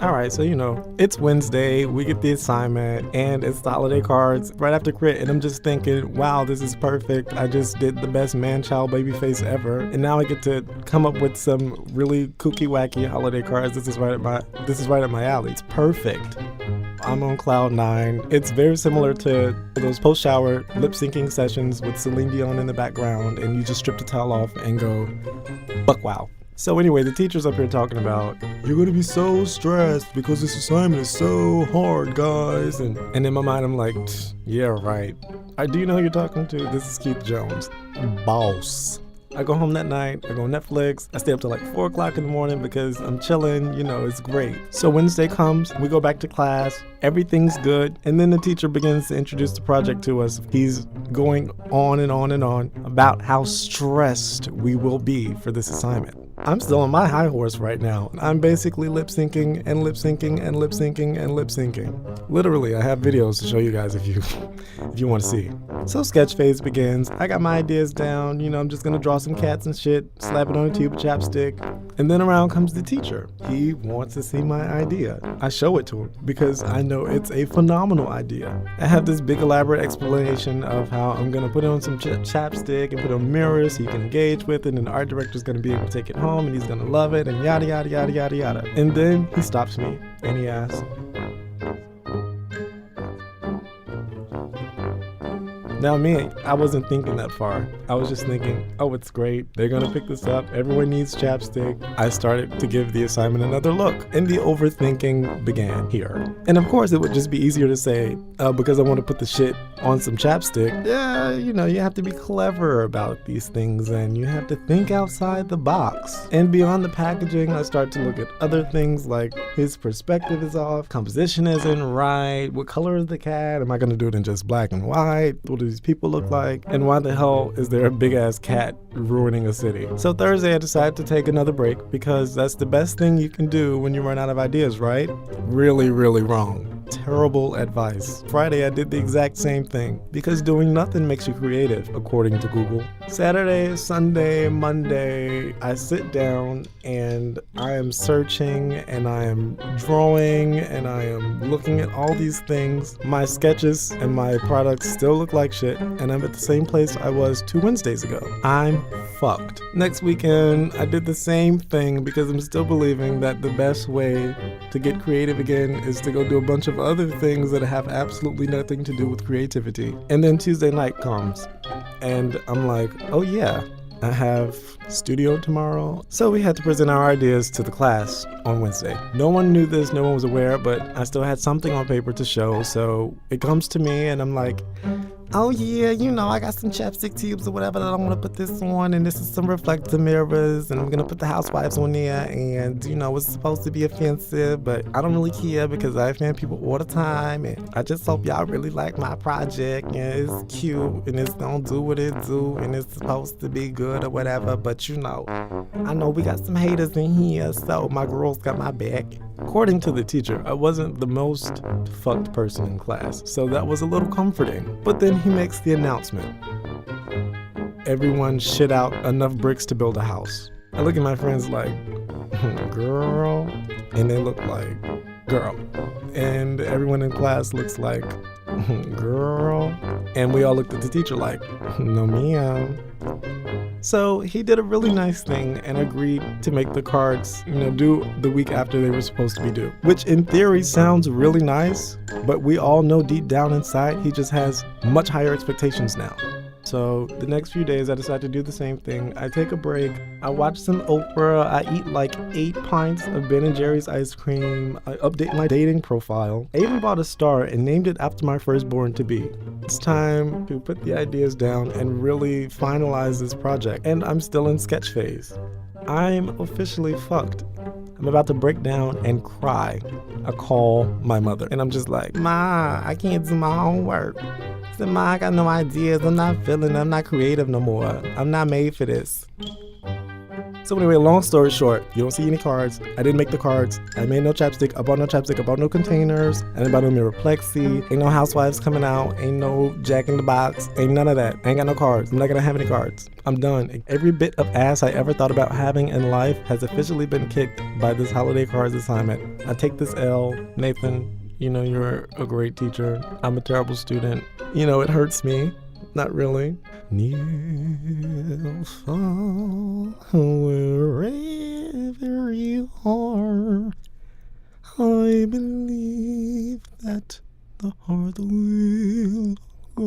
All right, so it's Wednesday, we get the assignment, and it's the holiday cards right after crit, and I'm just thinking, wow, this is perfect. I just did the best man-child baby face ever, and now I get to come up with some really kooky, wacky holiday cards. This is right at my alley. It's perfect. I'm on cloud 9. It's very similar to those post-shower lip-syncing sessions with Celine Dion in the background, and you just strip the towel off and go, buck wow. So anyway, the teacher's up here talking about, you're gonna be so stressed because this assignment is so hard, guys. And in my mind, I'm like, yeah, right. Do you know who you're talking to? This is Keith Jones, boss. I go home that night, I go Netflix, I stay up till like 4 o'clock in the morning because I'm chilling, it's great. So Wednesday comes, we go back to class, everything's good, and then the teacher begins to introduce the project to us. He's going on and on and on about how stressed we will be for this assignment. I'm still on my high horse right now. I'm basically lip syncing and lip syncing and lip syncing and lip syncing. Literally, I have videos to show you guys if you want to see. So sketch phase begins. I got my ideas down. I'm just gonna draw some cats and shit, slap it on a tube of chapstick, and then around comes the teacher. He wants to see my idea. I show it to him because I know it's a phenomenal idea. I have this big elaborate explanation of how I'm gonna put on some chapstick and put on mirrors so you can engage with it, and the art director's gonna be able to take it home and he's gonna love it, and yada yada yada yada yada. And then he stops me and he asks, now me, I wasn't thinking that far. I was just thinking, oh, it's great. They're gonna pick this up. Everyone needs chapstick. I started to give the assignment another look, and the overthinking began here. And of course, it would just be easier to say, because I want to put the shit on some chapstick. Yeah, you have to be clever about these things, and you have to think outside the box. And beyond the packaging, I start to look at other things like his perspective is off, composition isn't right, what color is the cat? Am I gonna do it in just black and white? What do these people look like? And why the hell is there a big ass cat ruining a city? So Thursday I decided to take another break because that's the best thing you can do when you run out of ideas, right? Really, really wrong. Terrible advice. Friday I did the exact same thing because doing nothing makes you creative, according to Google. Saturday, Sunday, Monday, I sit down and I am searching and I am drawing and I am looking at all these things. My sketches and my products still look like shit, and I'm at the same place I was 2 Wednesdays ago. I'm fucked. Next weekend, I did the same thing because I'm still believing that the best way to get creative again is to go do a bunch of other things that have absolutely nothing to do with creativity. And then Tuesday night comes and I'm like, oh yeah, I have studio tomorrow. So we had to present our ideas to the class on Wednesday. No one knew this, no one was aware, but I still had something on paper to show. So it comes to me and I'm like, oh yeah, I got some chapstick tubes or whatever that I want to put this on, and this is some reflective mirrors, and I'm gonna put the housewives on there, and it's supposed to be offensive, but I don't really care because I offend people all the time, and I just hope y'all really like my project, and it's cute, and it's gonna do what it do, and it's supposed to be good or whatever, but I know we got some haters in here, so my girls got my back. According to the teacher, I wasn't the most fucked person in class, so that was a little comforting. But then he makes the announcement. Everyone shit out enough bricks to build a house. I look at my friends like, girl, and they look like, girl. And everyone in class looks like, girl. And we all looked at the teacher like, no ma'am. So he did a really nice thing and agreed to make the cards, due the week after they were supposed to be due. Which in theory sounds really nice, but we all know deep down inside he just has much higher expectations now. So the next few days I decide to do the same thing. I take a break, I watch some Oprah, I eat like 8 pints of Ben & Jerry's ice cream, I update my dating profile. I even bought a star and named it after my firstborn to be. It's time to put the ideas down and really finalize this project. And I'm still in sketch phase. I'm officially fucked. I'm about to break down and cry. I call my mother and I'm just like, Ma, I can't do my homework. I said, Ma, I got no ideas. I'm not feeling it. I'm not creative no more. I'm not made for this. So anyway, long story short, you don't see any cards. I didn't make the cards. I made no chapstick. I bought no chapstick. I bought no containers. I didn't buy no mirror plexi. Ain't no housewives coming out. Ain't no Jack in the Box. Ain't none of that. I ain't got no cards. I'm not gonna have any cards. I'm done. Every bit of ass I ever thought about having in life has officially been kicked by this holiday cards assignment. I take this L. Nathan, you know you're a great teacher. I'm a terrible student. You know, it hurts me. Not really. Near, far, wherever you are, I believe that the heart will go.